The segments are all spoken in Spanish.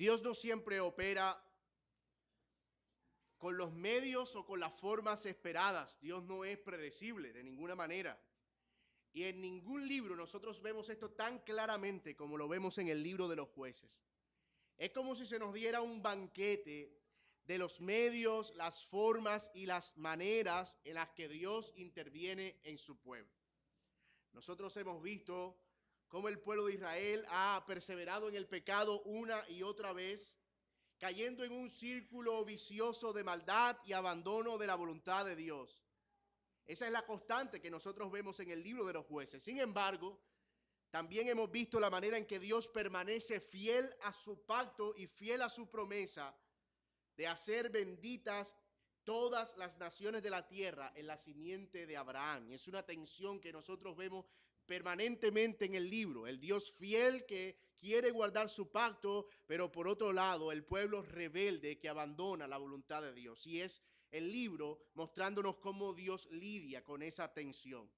Dios no siempre opera con los medios o con las formas esperadas. Dios no es predecible de ninguna manera. Y en ningún libro nosotros vemos esto tan claramente como lo vemos en el libro de los jueces. Es como si se nos diera un banquete de los medios, las formas y las maneras en las que Dios interviene en su pueblo. Nosotros hemos visto cómo el pueblo de Israel ha perseverado en el pecado una y otra vez, cayendo en un círculo vicioso de maldad y abandono de la voluntad de Dios. Esa es la constante que nosotros vemos en el libro de los jueces. Sin embargo, también hemos visto la manera en que Dios permanece fiel a su pacto y fiel a su promesa de hacer benditas todas las naciones de la tierra en la simiente de Abraham. Es una tensión que nosotros vemos permanentemente en el libro. El Dios fiel que quiere guardar su pacto, pero por otro lado el pueblo rebelde que abandona la voluntad de Dios. Y es el libro mostrándonos cómo Dios lidia con esa tensión.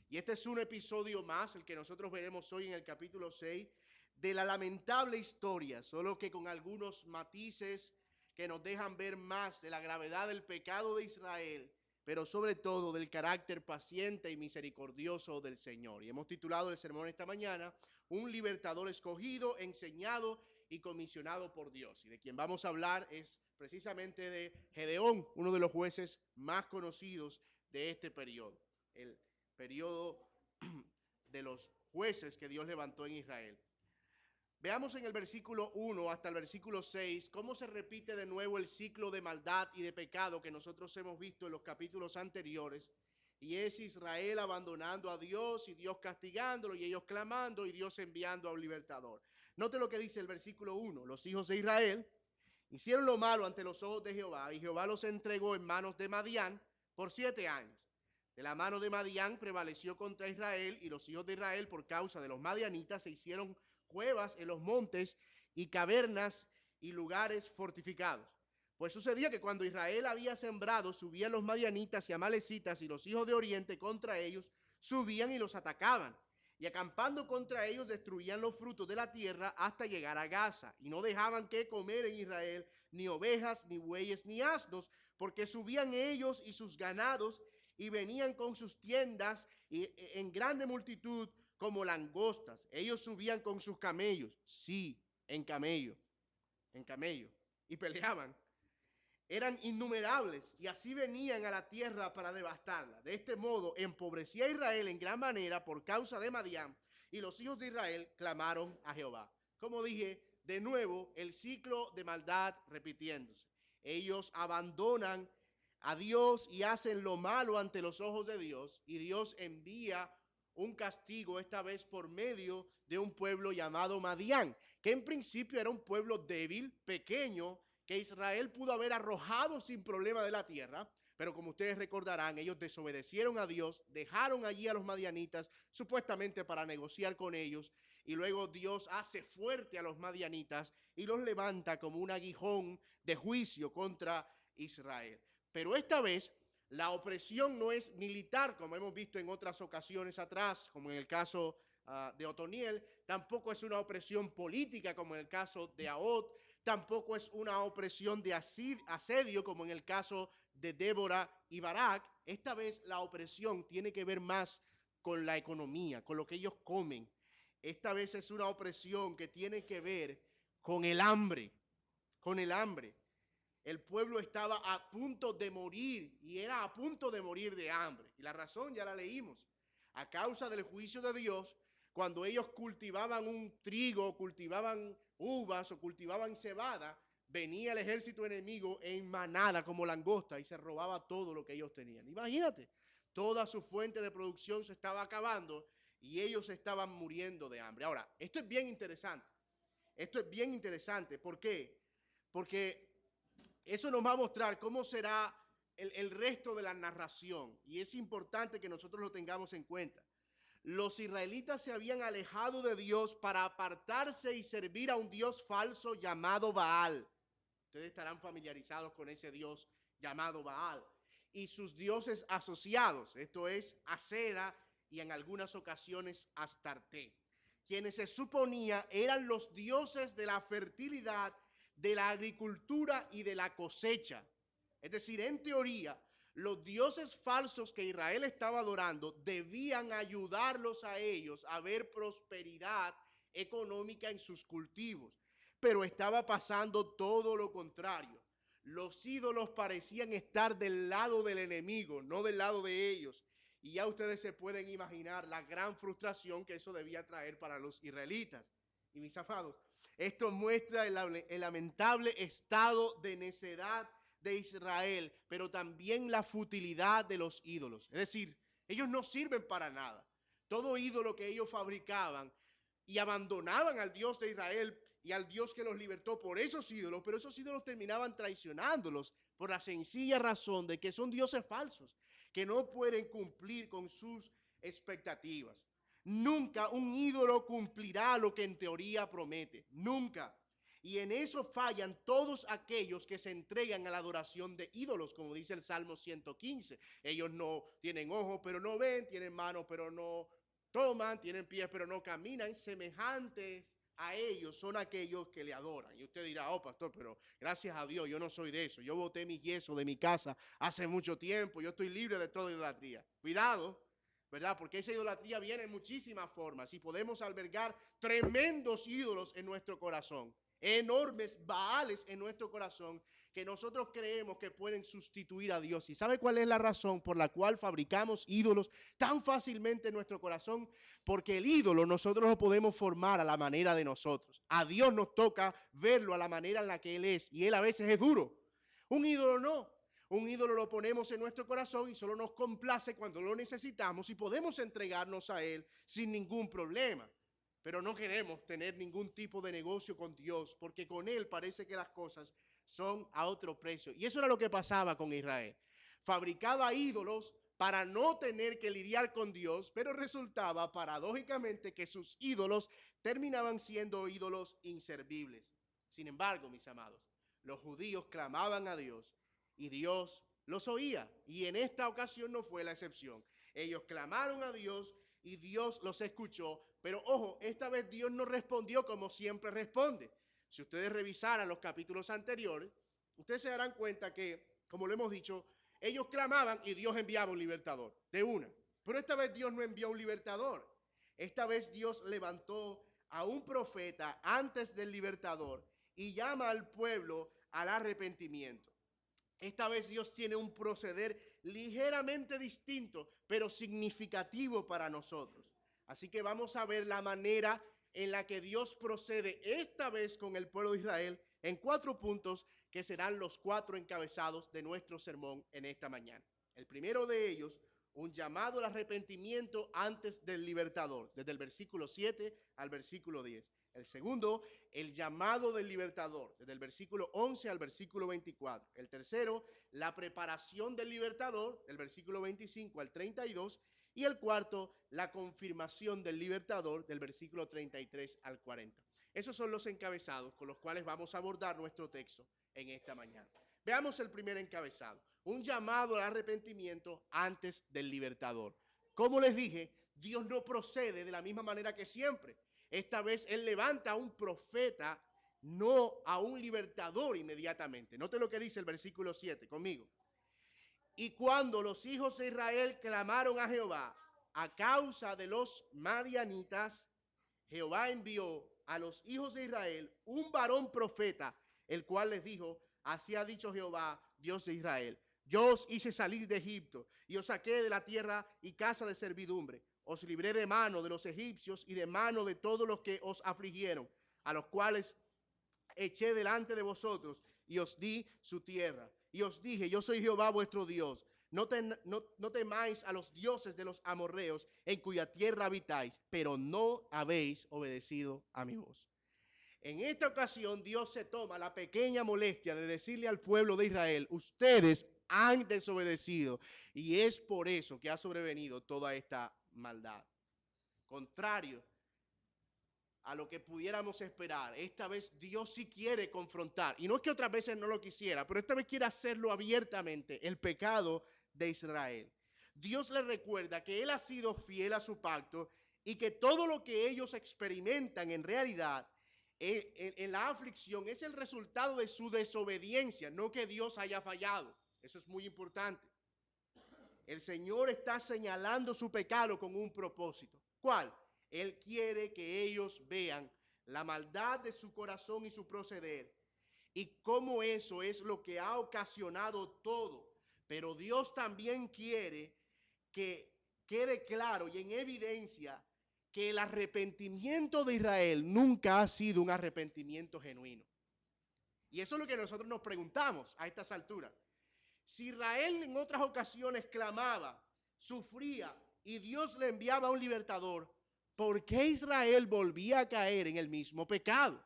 Y este es un episodio más, el que nosotros veremos hoy en el capítulo 6, de la lamentable historia, solo que con algunos matices que nos dejan ver más de la gravedad del pecado de Israel, pero sobre todo del carácter paciente y misericordioso del Señor. Y hemos titulado el sermón esta mañana, Un libertador escogido, enseñado y comisionado por Dios. Y de quien vamos a hablar es precisamente de Gedeón, uno de los jueces más conocidos de este periodo, el periodo de los jueces que Dios levantó en Israel. Veamos en el versículo 1 hasta el versículo 6 cómo se repite de nuevo el ciclo de maldad y de pecado que nosotros hemos visto en los capítulos anteriores. Y es Israel abandonando a Dios y Dios castigándolo y ellos clamando y Dios enviando a un libertador. Note lo que dice el versículo 1. Los hijos de Israel hicieron lo malo ante los ojos de Jehová y Jehová los entregó en manos de Madián por 7 años. De la mano de Madián prevaleció contra Israel y los hijos de Israel por causa de los madianitas se hicieron cuevas en los montes y cavernas y lugares fortificados. Pues sucedía que cuando Israel había sembrado, subían los madianitas y amalecitas y los hijos de Oriente contra ellos, subían y los atacaban. Y acampando contra ellos destruían los frutos de la tierra hasta llegar a Gaza. Y no dejaban que comer en Israel ni ovejas, ni bueyes, ni asnos, porque subían ellos y sus ganados y venían con sus tiendas en grande multitud como langostas. Ellos subían con sus camellos, sí, en camello, y peleaban. Eran innumerables y así venían a la tierra para devastarla. De este modo empobrecía a Israel en gran manera por causa de Madián y los hijos de Israel clamaron a Jehová. Como dije, de nuevo el ciclo de maldad repitiéndose. Ellos abandonan a Dios y hacen lo malo ante los ojos de Dios y Dios envía un castigo, esta vez por medio de un pueblo llamado Madián, que en principio era un pueblo débil, pequeño, que Israel pudo haber arrojado sin problema de la tierra, pero como ustedes recordarán, ellos desobedecieron a Dios, dejaron allí a los madianitas, supuestamente para negociar con ellos, y luego Dios hace fuerte a los madianitas y los levanta como un aguijón de juicio contra Israel. Pero esta vez la opresión no es militar, como hemos visto en otras ocasiones atrás, como en el caso de Otoniel, tampoco es una opresión política como en el caso de Ahot, tampoco es una opresión de asedio como en el caso de Débora y Barak. Esta vez la opresión tiene que ver más con la economía, con lo que ellos comen. Esta vez es una opresión que tiene que ver con el hambre, con el hambre. El pueblo estaba a punto de morir y era a punto de morir de hambre. Y la razón ya la leímos. A causa del juicio de Dios, cuando ellos cultivaban un trigo, cultivaban uvas o cultivaban cebada, venía el ejército enemigo en manada como langosta y se robaba todo lo que ellos tenían. Imagínate, toda su fuente de producción se estaba acabando y ellos estaban muriendo de hambre. Ahora, esto es bien interesante. Esto es bien interesante. ¿Por qué? Porque eso nos va a mostrar cómo será el resto de la narración. Y es importante que nosotros lo tengamos en cuenta. Los israelitas se habían alejado de Dios para apartarse y servir a un Dios falso llamado Baal. Ustedes estarán familiarizados con ese Dios llamado Baal. Y sus dioses asociados, esto es Acera y en algunas ocasiones Astarte, quienes se suponía eran los dioses de la fertilidad de la agricultura y de la cosecha. Es decir, en teoría, los dioses falsos que Israel estaba adorando debían ayudarlos a ellos a ver prosperidad económica en sus cultivos. Pero estaba pasando todo lo contrario. Los ídolos parecían estar del lado del enemigo, no del lado de ellos. Y ya ustedes se pueden imaginar la gran frustración que eso debía traer para los israelitas. Y mis amados, esto muestra el lamentable estado de necedad de Israel, pero también la futilidad de los ídolos. Es decir, ellos no sirven para nada. Todo ídolo que ellos fabricaban y abandonaban al Dios de Israel y al Dios que los libertó por esos ídolos, pero esos ídolos terminaban traicionándolos por la sencilla razón de que son dioses falsos, que no pueden cumplir con sus expectativas. Nunca un ídolo cumplirá lo que en teoría promete, nunca. Y en eso fallan todos aquellos que se entregan a la adoración de ídolos, como dice el Salmo 115. Ellos no tienen ojos, pero no ven, tienen manos, pero no toman, tienen pies, pero no caminan. Semejantes a ellos son aquellos que le adoran. Y usted dirá, oh pastor, pero gracias a Dios yo no soy de eso. Yo boté mi yeso de mi casa hace mucho tiempo. Yo estoy libre de toda idolatría. Cuidado, ¿verdad? Porque esa idolatría viene en muchísimas formas y podemos albergar tremendos ídolos en nuestro corazón, enormes baales en nuestro corazón que nosotros creemos que pueden sustituir a Dios. ¿Y sabe cuál es la razón por la cual fabricamos ídolos tan fácilmente en nuestro corazón? Porque el ídolo nosotros lo podemos formar a la manera de nosotros. A Dios nos toca verlo a la manera en la que Él es, y Él a veces es duro. Un ídolo no. Un ídolo lo ponemos en nuestro corazón y solo nos complace cuando lo necesitamos y podemos entregarnos a Él sin ningún problema. Pero no queremos tener ningún tipo de negocio con Dios, porque con Él parece que las cosas son a otro precio. Y eso era lo que pasaba con Israel. Fabricaba ídolos para no tener que lidiar con Dios, pero resultaba paradójicamente que sus ídolos terminaban siendo ídolos inservibles. Sin embargo, mis amados, los judíos clamaban a Dios y Dios los oía. Y en esta ocasión no fue la excepción. Ellos clamaron a Dios y Dios los escuchó, pero ojo, esta vez Dios no respondió como siempre responde. Si ustedes revisaran los capítulos anteriores, ustedes se darán cuenta que, como lo hemos dicho, ellos clamaban y Dios enviaba un libertador, de una. Pero esta vez Dios no envió un libertador. Esta vez Dios levantó a un profeta antes del libertador y llama al pueblo al arrepentimiento. Esta vez Dios tiene un proceder ligeramente distinto, pero significativo para nosotros. Así que vamos a ver la manera en la que Dios procede esta vez con el pueblo de Israel en 4 puntos que serán los 4 encabezados de nuestro sermón en esta mañana. El primero de ellos, un llamado al arrepentimiento antes del libertador, desde el versículo 7 al versículo 10. El segundo, el llamado del libertador, desde el versículo 11 al versículo 24. El tercero, la preparación del libertador, del versículo 25 al 32. Y el cuarto, la confirmación del libertador, del versículo 33 al 40. Esos son los encabezados con los cuales vamos a abordar nuestro texto en esta mañana. Veamos el primer encabezado, un llamado al arrepentimiento antes del libertador. Como les dije, Dios no procede de la misma manera que siempre. Esta vez Él levanta a un profeta, no a un libertador inmediatamente. Note lo que dice el versículo 7 conmigo. Y cuando los hijos de Israel clamaron a Jehová a causa de los madianitas, Jehová envió a los hijos de Israel un varón profeta, el cual les dijo, así ha dicho Jehová, Dios de Israel, yo os hice salir de Egipto y os saqué de la tierra y casa de servidumbre. Os libré de mano de los egipcios y de mano de todos los que os afligieron, a los cuales eché delante de vosotros y os di su tierra. Y os dije, yo soy Jehová vuestro Dios. No temáis a los dioses de los amorreos en cuya tierra habitáis, pero no habéis obedecido a mi voz. En esta ocasión Dios se toma la pequeña molestia de decirle al pueblo de Israel, ustedes han desobedecido y es por eso que ha sobrevenido toda esta maldad. Contrario a lo que pudiéramos esperar, esta vez Dios sí quiere confrontar, y no es que otras veces no lo quisiera, pero esta vez quiere hacerlo abiertamente, el pecado de Israel. Dios le recuerda que Él ha sido fiel a su pacto y que todo lo que ellos experimentan en realidad en la aflicción es el resultado de su desobediencia, no que Dios haya fallado. Eso es muy importante. El Señor está señalando su pecado con un propósito. ¿Cuál? Él quiere que ellos vean la maldad de su corazón y su proceder y cómo eso es lo que ha ocasionado todo. Pero Dios también quiere que quede claro y en evidencia que el arrepentimiento de Israel nunca ha sido un arrepentimiento genuino. Y eso es lo que nosotros nos preguntamos a estas alturas. Si Israel en otras ocasiones clamaba, sufría y Dios le enviaba a un libertador, ¿por qué Israel volvía a caer en el mismo pecado?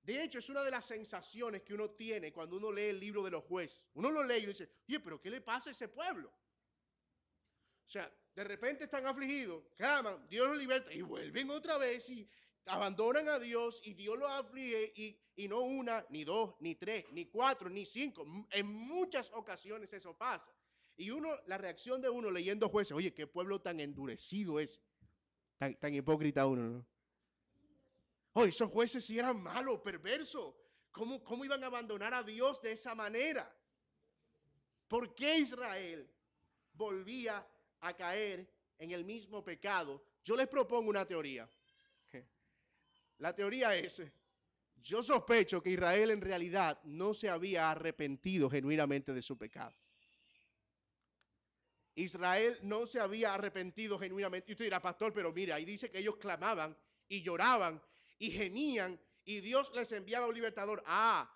De hecho, es una de las sensaciones que uno tiene cuando uno lee el libro de los jueces. Uno lo lee y dice, oye, pero ¿qué le pasa a ese pueblo? O sea, de repente están afligidos, claman, Dios los liberta y vuelven otra vez y abandonan a Dios y Dios los aflige y no una, ni dos, ni tres, ni cuatro, ni cinco. En muchas ocasiones eso pasa. Y uno, la reacción de uno leyendo jueces, oye, qué pueblo tan endurecido es, tan hipócrita uno, ¿no? Oye, esos jueces sí eran malos, perversos. ¿Cómo iban a abandonar a Dios de esa manera? ¿Por qué Israel volvía a caer en el mismo pecado? Yo les propongo una teoría. La teoría es, yo sospecho que Israel en realidad no se había arrepentido genuinamente de su pecado. Israel no se había arrepentido genuinamente. Y usted dirá, pastor, pero mira, ahí dice que ellos clamaban y lloraban y gemían y Dios les enviaba un libertador. Ah,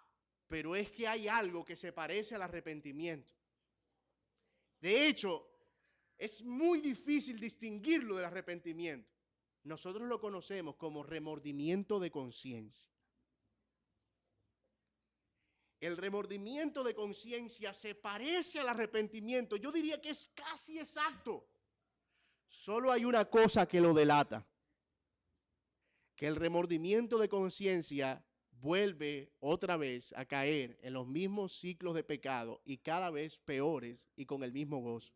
pero es que hay algo que se parece al arrepentimiento. De hecho, es muy difícil distinguirlo del arrepentimiento. Nosotros lo conocemos como remordimiento de conciencia. El remordimiento de conciencia se parece al arrepentimiento. Yo diría que es casi exacto. Solo hay una cosa que lo delata. Que el remordimiento de conciencia vuelve otra vez a caer en los mismos ciclos de pecado y cada vez peores y con el mismo gozo.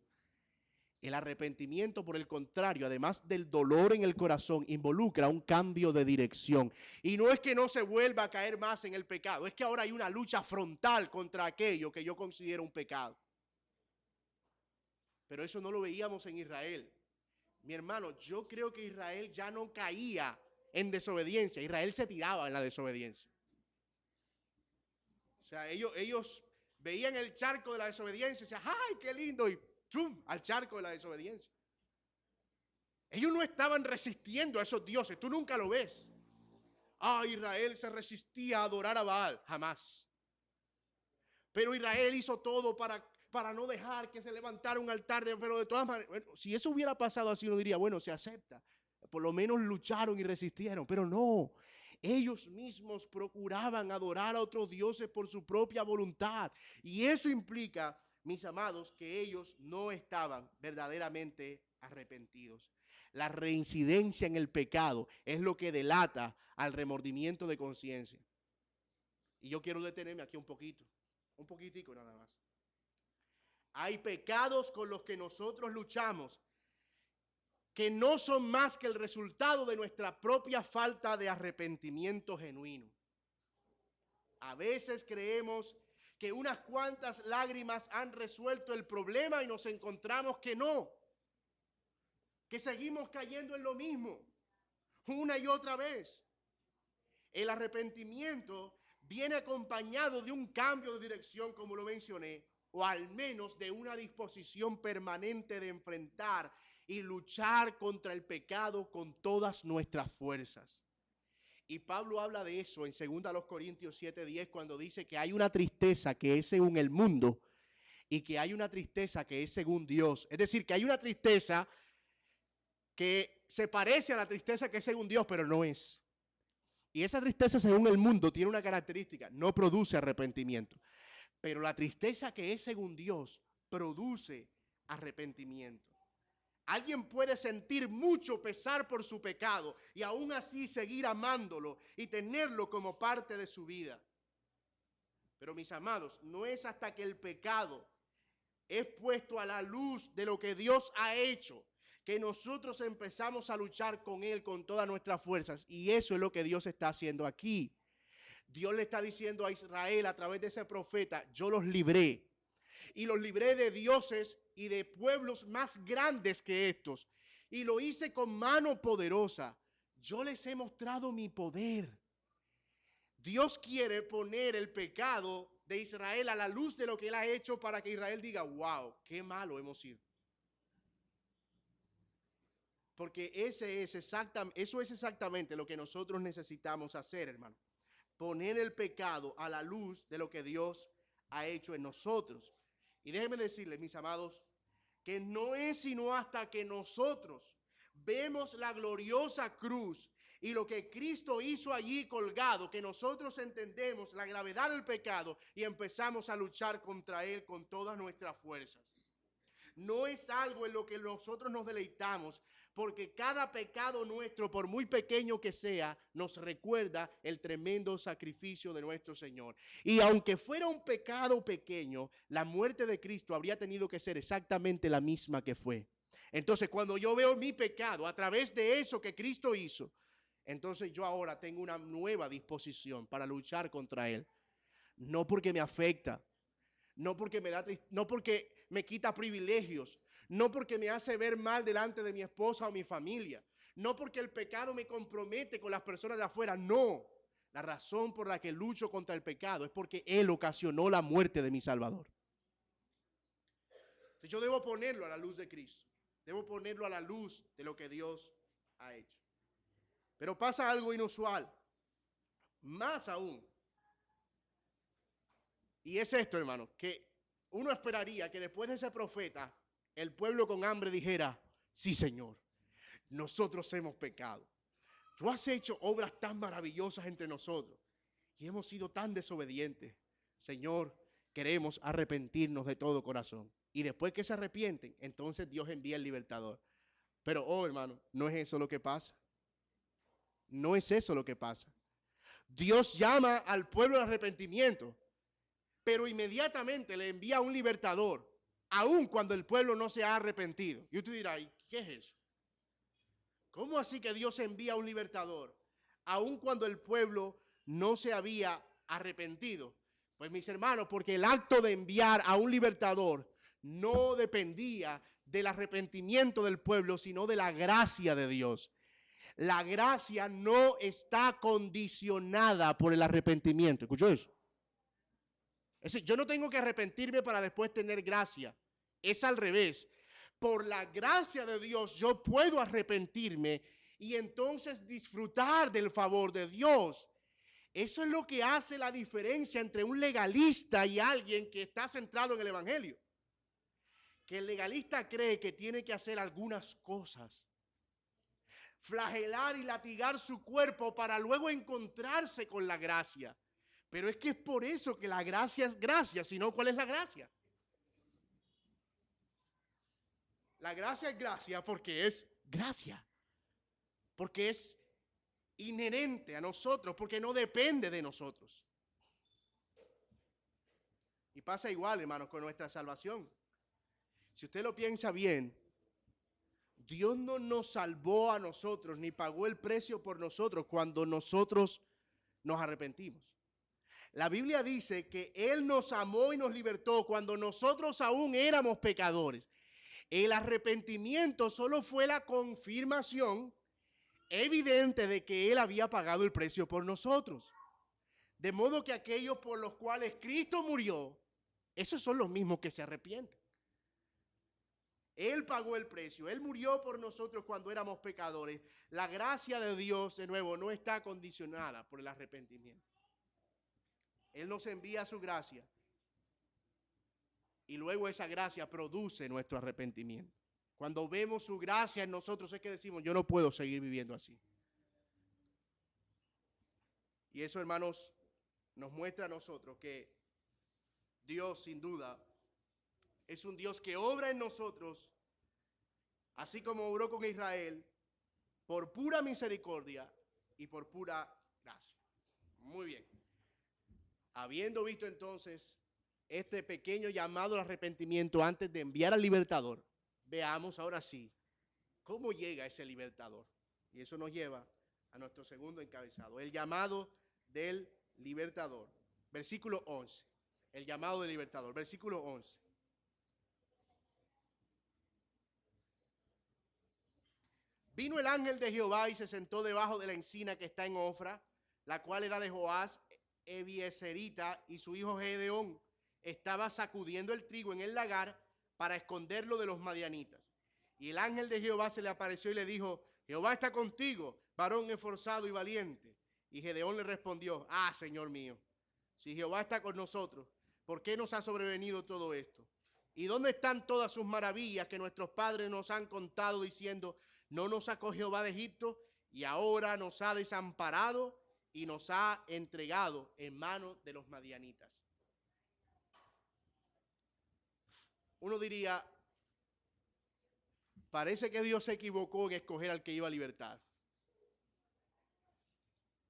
El arrepentimiento, por el contrario, además del dolor en el corazón, involucra un cambio de dirección. Y no es que no se vuelva a caer más en el pecado, es que ahora hay una lucha frontal contra aquello que yo considero un pecado. Pero eso no lo veíamos en Israel. Mi hermano, yo creo que Israel ya no caía en desobediencia. Israel se tiraba en la desobediencia. O sea, ellos veían el charco de la desobediencia y decían, ¡ay, qué lindo! Y ¡chum! Al charco de la desobediencia. Ellos no estaban resistiendo a esos dioses, tú nunca lo ves. Ah, Israel se resistía a adorar a Baal, jamás. Pero Israel hizo todo para no dejar que se levantara un altar, pero de todas maneras, bueno, si eso hubiera pasado así, uno diría, bueno, se acepta. Por lo menos lucharon y resistieron, pero no. Ellos mismos procuraban adorar a otros dioses por su propia voluntad. Y eso implica, mis amados, que ellos no estaban verdaderamente arrepentidos. La reincidencia en el pecado es lo que delata al remordimiento de conciencia. Y yo quiero detenerme aquí un poquitico nada más. Hay pecados con los que nosotros luchamos que no son más que el resultado de nuestra propia falta de arrepentimiento genuino. A veces creemos que unas cuantas lágrimas han resuelto el problema y nos encontramos que no, que seguimos cayendo en lo mismo una y otra vez. El arrepentimiento viene acompañado de un cambio de dirección, como lo mencioné, o al menos de una disposición permanente de enfrentar y luchar contra el pecado con todas nuestras fuerzas. Y Pablo habla de eso en 2 Corintios 7:10 cuando dice que hay una tristeza que es según el mundo y que hay una tristeza que es según Dios. Es decir, que hay una tristeza que se parece a la tristeza que es según Dios, pero no es. Y esa tristeza según el mundo tiene una característica, no produce arrepentimiento. Pero la tristeza que es según Dios produce arrepentimiento. Alguien puede sentir mucho pesar por su pecado y aún así seguir amándolo y tenerlo como parte de su vida. Pero mis amados, no es hasta que el pecado es puesto a la luz de lo que Dios ha hecho que nosotros empezamos a luchar con él con todas nuestras fuerzas. Y eso es lo que Dios está haciendo aquí. Dios le está diciendo a Israel a través de ese profeta, yo los libré. Y los libré de dioses y de pueblos más grandes que estos. Y lo hice con mano poderosa. Yo les he mostrado mi poder. Dios quiere poner el pecado de Israel a la luz de lo que Él ha hecho para que Israel diga, wow, qué malo hemos sido. Porque eso es exactamente lo que nosotros necesitamos hacer, hermano. Poner el pecado a la luz de lo que Dios ha hecho en nosotros. Y déjenme decirles, mis amados, que no es sino hasta que nosotros vemos la gloriosa cruz y lo que Cristo hizo allí colgado, que nosotros entendemos la gravedad del pecado y empezamos a luchar contra él con todas nuestras fuerzas. No es algo en lo que nosotros nos deleitamos, porque cada pecado nuestro, por muy pequeño que sea, nos recuerda el tremendo sacrificio de nuestro Señor. Y aunque fuera un pecado pequeño, la muerte de Cristo habría tenido que ser exactamente la misma que fue. Entonces, cuando yo veo mi pecado a través de eso que Cristo hizo, entonces yo ahora tengo una nueva disposición para luchar contra él. No porque me afecta, no porque no porque me quita privilegios, no porque me hace ver mal delante de mi esposa o mi familia, no porque el pecado me compromete con las personas de afuera, no. La razón por la que lucho contra el pecado es porque Él ocasionó la muerte de mi Salvador. Entonces yo debo ponerlo a la luz de Cristo, debo ponerlo a la luz de lo que Dios ha hecho. Pero pasa algo inusual, más aún. Y es esto, hermano, que uno esperaría que después de ese profeta, el pueblo con hambre dijera, sí, Señor, nosotros hemos pecado. Tú has hecho obras tan maravillosas entre nosotros y hemos sido tan desobedientes. Señor, queremos arrepentirnos de todo corazón. Y después que se arrepienten, entonces Dios envía el libertador. Pero, oh, hermano, no es eso lo que pasa. No es eso lo que pasa. Dios llama al pueblo al arrepentimiento, pero inmediatamente le envía un libertador, aun cuando el pueblo no se ha arrepentido. Y usted dirá, ¿qué es eso? ¿Cómo así que Dios envía un libertador, aun cuando el pueblo no se había arrepentido? Pues mis hermanos, porque el acto de enviar a un libertador no dependía del arrepentimiento del pueblo, sino de la gracia de Dios. La gracia no está condicionada por el arrepentimiento. ¿Escuchó eso? Es decir, yo no tengo que arrepentirme para después tener gracia. Es al revés. Por la gracia de Dios yo puedo arrepentirme y entonces disfrutar del favor de Dios. Eso es lo que hace la diferencia entre un legalista y alguien que está centrado en el evangelio. Que el legalista cree que tiene que hacer algunas cosas, flagelar y latigar su cuerpo para luego encontrarse con la gracia. Pero es que es por eso que la gracia es gracia, sino ¿cuál es la gracia? La gracia es gracia porque es gracia, porque es inherente a nosotros, porque no depende de nosotros. Y pasa igual, hermanos, con nuestra salvación. Si usted lo piensa bien, Dios no nos salvó a nosotros, ni pagó el precio por nosotros cuando nosotros nos arrepentimos. La Biblia dice que Él nos amó y nos libertó cuando nosotros aún éramos pecadores. El arrepentimiento solo fue la confirmación evidente de que Él había pagado el precio por nosotros. De modo que aquellos por los cuales Cristo murió, esos son los mismos que se arrepienten. Él pagó el precio, Él murió por nosotros cuando éramos pecadores. La gracia de Dios, de nuevo, no está condicionada por el arrepentimiento. Él nos envía su gracia y luego esa gracia produce nuestro arrepentimiento. Cuando vemos su gracia en nosotros es que decimos, yo no puedo seguir viviendo así. Y eso, hermanos, nos muestra a nosotros que Dios, sin duda, es un Dios que obra en nosotros, así como obró con Israel, por pura misericordia y por pura gracia. Muy bien. Habiendo visto entonces este pequeño llamado al arrepentimiento antes de enviar al libertador, veamos ahora sí cómo llega ese libertador. Y eso nos lleva a nuestro segundo encabezado, el llamado del libertador. Versículo 11. El llamado de libertador. Versículo 11. Vino el ángel de Jehová y se sentó debajo de la encina que está en Ofra, la cual era de Joás Ebieserita, y su hijo Gedeón estaba sacudiendo el trigo en el lagar para esconderlo de los madianitas. Y el ángel de Jehová se le apareció y le dijo: Jehová está contigo, varón esforzado y valiente. Y Gedeón le respondió: Ah, Señor mío, si Jehová está con nosotros, ¿por qué nos ha sobrevenido todo esto? ¿Y dónde están todas sus maravillas que nuestros padres nos han contado diciendo: no nos sacó Jehová de Egipto y ahora nos ha desamparado y nos ha entregado en manos de los madianitas? Uno diría, parece que Dios se equivocó en escoger al que iba a libertar,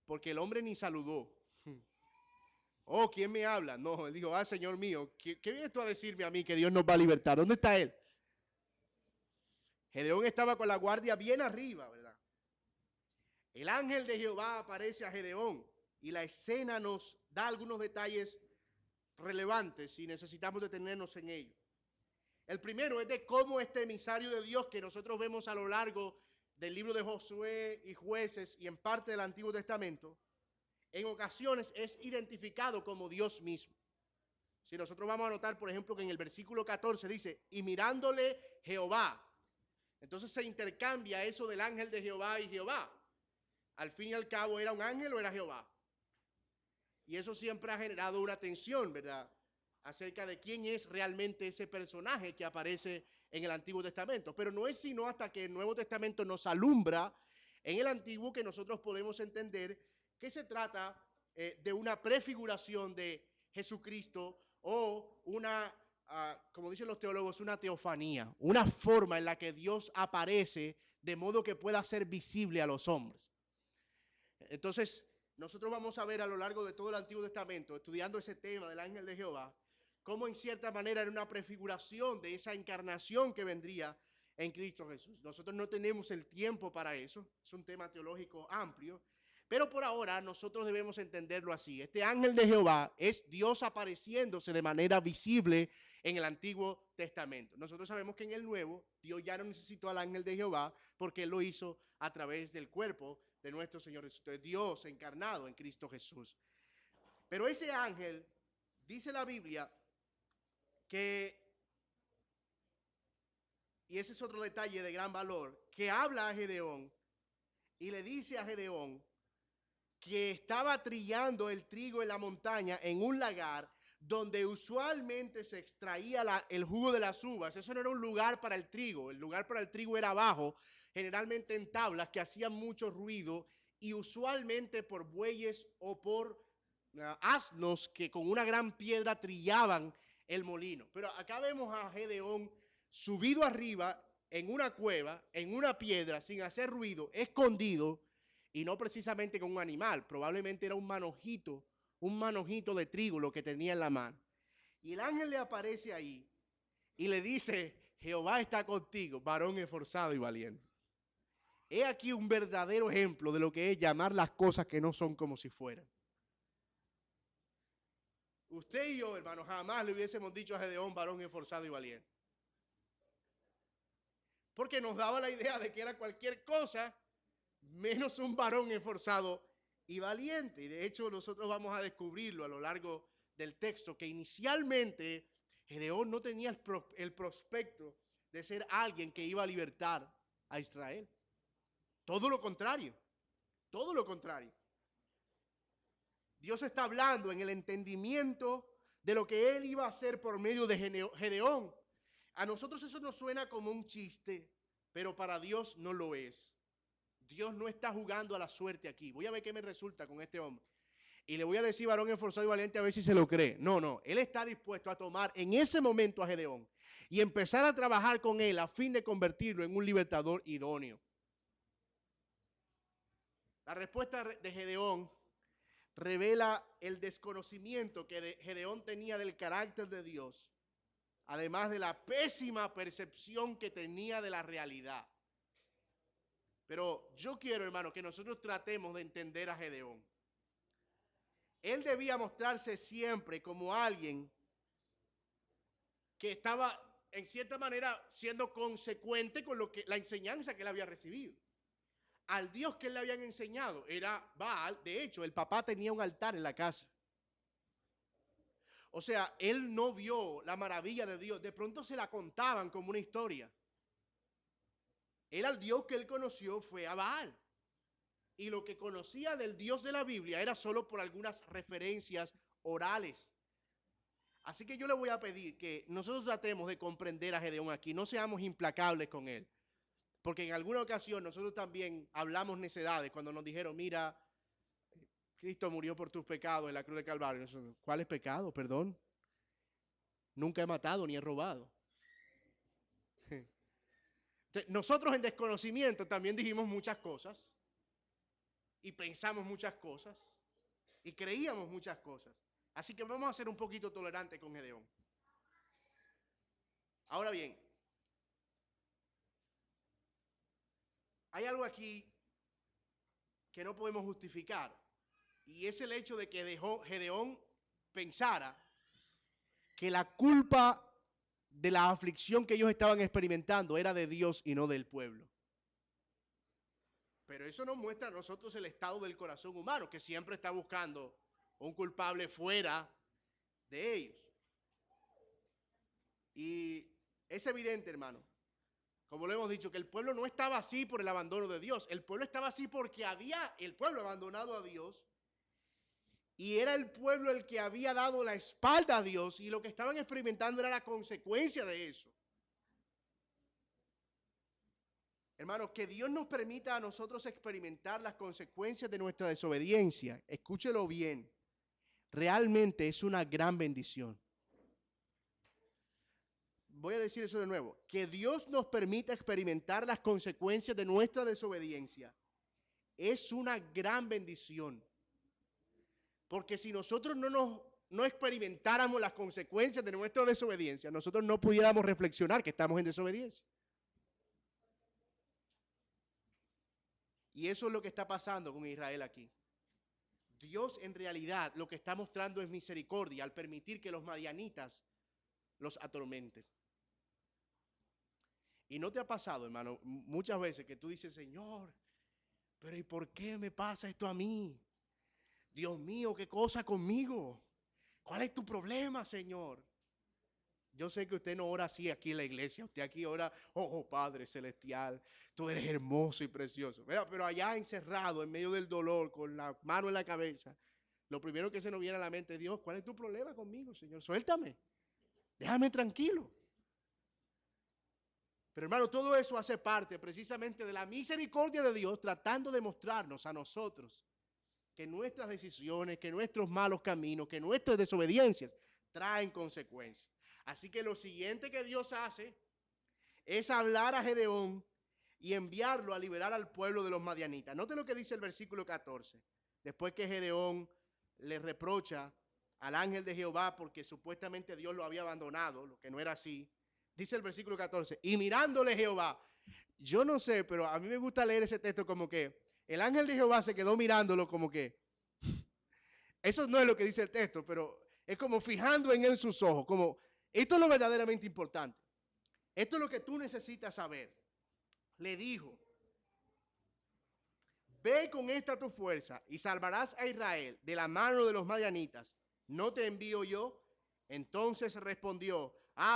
porque el hombre ni saludó. Oh, ¿quién me habla? No, él dijo: ah, Señor mío, ¿qué vienes tú a decirme a mí que Dios nos va a libertar? ¿Dónde está él? Gedeón estaba con la guardia bien arriba, ¿verdad? El ángel de Jehová aparece a Gedeón y la escena nos da algunos detalles relevantes y necesitamos detenernos en ello. El primero es de cómo este emisario de Dios que nosotros vemos a lo largo del libro de Josué y Jueces y en parte del Antiguo Testamento, en ocasiones es identificado como Dios mismo. Si nosotros vamos a notar, por ejemplo, que en el versículo 14 dice: y mirándole Jehová. Entonces se intercambia eso del ángel de Jehová y Jehová. Al fin y al cabo, ¿era un ángel o era Jehová? Y eso siempre ha generado una tensión, ¿verdad?, acerca de quién es realmente ese personaje que aparece en el Antiguo Testamento. Pero no es sino hasta que el Nuevo Testamento nos alumbra en el Antiguo que nosotros podemos entender que se trata de una prefiguración de Jesucristo o una, como dicen los teólogos, una teofanía, una forma en la que Dios aparece de modo que pueda ser visible a los hombres. Entonces, nosotros vamos a ver a lo largo de todo el Antiguo Testamento, estudiando ese tema del ángel de Jehová, cómo en cierta manera era una prefiguración de esa encarnación que vendría en Cristo Jesús. Nosotros no tenemos el tiempo para eso, es un tema teológico amplio, pero por ahora nosotros debemos entenderlo así. Este ángel de Jehová es Dios apareciéndose de manera visible en el Antiguo Testamento. Nosotros sabemos que en el Nuevo, Dios ya no necesitó al ángel de Jehová porque Él lo hizo a través del cuerpo de nuestro Señor Jesús, Dios encarnado en Cristo Jesús. Pero ese ángel, dice la Biblia, que, y ese es otro detalle de gran valor, que habla a Gedeón y le dice a Gedeón que estaba trillando el trigo en la montaña en un lagar donde usualmente se extraía el jugo de las uvas. Eso no era un lugar para el trigo, el lugar para el trigo era abajo, generalmente en tablas que hacían mucho ruido y usualmente por bueyes o por asnos que con una gran piedra trillaban el molino. Pero acá vemos a Gedeón subido arriba en una cueva, en una piedra, sin hacer ruido, escondido, y no precisamente con un animal, probablemente era un manojito de trigo lo que tenía en la mano. Y el ángel le aparece ahí y le dice: Jehová está contigo, varón esforzado y valiente. He aquí un verdadero ejemplo de lo que es llamar las cosas que no son como si fueran. Usted y yo, hermano, jamás le hubiésemos dicho a Gedeón varón esforzado y valiente, porque nos daba la idea de que era cualquier cosa menos un varón esforzado y valiente. Y de hecho nosotros vamos a descubrirlo a lo largo del texto, que inicialmente Gedeón no tenía el prospecto de ser alguien que iba a libertar a Israel. Todo lo contrario, todo lo contrario. Dios está hablando en el entendimiento de lo que Él iba a hacer por medio de Gedeón. A nosotros eso nos suena como un chiste, pero para Dios no lo es. Dios no está jugando a la suerte aquí. Voy a ver qué me resulta con este hombre. Y le voy a decir varón esforzado y valiente a ver si se lo cree. No. Él está dispuesto a tomar en ese momento a Gedeón y empezar a trabajar con él a fin de convertirlo en un libertador idóneo. La respuesta de Gedeón revela el desconocimiento que Gedeón tenía del carácter de Dios, además de la pésima percepción que tenía de la realidad. Pero yo quiero, hermano, que nosotros tratemos de entender a Gedeón. él debía mostrarse siempre como alguien que estaba, en cierta manera, siendo consecuente con lo que, la enseñanza que él había recibido. Al Dios que él le habían enseñado era Baal. De hecho, el papá tenía un altar en la casa. O sea, él no vio la maravilla de Dios. De pronto se la contaban como una historia. Él al Dios que él conoció fue a Baal. Y lo que conocía del Dios de la Biblia era solo por algunas referencias orales. Así que yo le voy a pedir que nosotros tratemos de comprender a Gedeón aquí. No seamos implacables con él. Porque en alguna ocasión nosotros también hablamos necedades cuando nos dijeron, mira, Cristo murió por tus pecados en la cruz de Calvario. ¿Cuál es pecado? Perdón. Nunca he matado ni he robado. Nosotros en desconocimiento también dijimos muchas cosas y pensamos muchas cosas y creíamos muchas cosas. Así que vamos a ser un poquito tolerantes con Gedeón. Ahora bien, hay algo aquí que no podemos justificar y es el hecho de que Gedeón pensara que la culpa de la aflicción que ellos estaban experimentando era de Dios y no del pueblo. Pero eso nos muestra a nosotros el estado del corazón humano, que siempre está buscando un culpable fuera de ellos. Y es evidente, hermano, como lo hemos dicho, que el pueblo no estaba así por el abandono de Dios. El pueblo estaba así porque había el pueblo abandonado a Dios. Y era el pueblo el que había dado la espalda a Dios y lo que estaban experimentando era la consecuencia de eso. Hermanos, que Dios nos permita a nosotros experimentar las consecuencias de nuestra desobediencia. Escúchelo bien. Realmente es una gran bendición. Voy a decir eso de nuevo. Que Dios nos permita experimentar las consecuencias de nuestra desobediencia es una gran bendición. Porque si nosotros no experimentáramos las consecuencias de nuestra desobediencia, nosotros no pudiéramos reflexionar que estamos en desobediencia. Y eso es lo que está pasando con Israel aquí. Dios en realidad lo que está mostrando es misericordia al permitir que los madianitas los atormenten. Y no te ha pasado, hermano, muchas veces que tú dices, Señor, pero ¿y por qué me pasa esto a mí? Dios mío, ¿qué cosa conmigo? ¿Cuál es tu problema, Señor? Yo sé que usted no ora así aquí en la iglesia. Usted aquí ora, oh Padre Celestial, tú eres hermoso y precioso. Pero allá encerrado, en medio del dolor, con la mano en la cabeza, lo primero que se nos viene a la mente es, Dios, ¿cuál es tu problema conmigo, Señor? Suéltame, déjame tranquilo. Pero hermano, todo eso hace parte precisamente de la misericordia de Dios, tratando de mostrarnos a nosotros que nuestras decisiones, que nuestros malos caminos, que nuestras desobediencias traen consecuencias. Así que lo siguiente que Dios hace es hablar a Gedeón y enviarlo a liberar al pueblo de los madianitas. Note lo que dice el versículo 14. Después que Gedeón le reprocha al ángel de Jehová porque supuestamente Dios lo había abandonado, lo que no era así. Dice el versículo 14, y mirándole Jehová, yo no sé, pero a mí me gusta leer ese texto como que el ángel de Jehová se quedó mirándolo como que, eso no es lo que dice el texto, pero es como fijando en él sus ojos, como esto es lo verdaderamente importante. Esto es lo que tú necesitas saber. Le dijo, ve con esta tu fuerza y salvarás a Israel de la mano de los madianitas. ¿No te envío yo? Entonces respondió,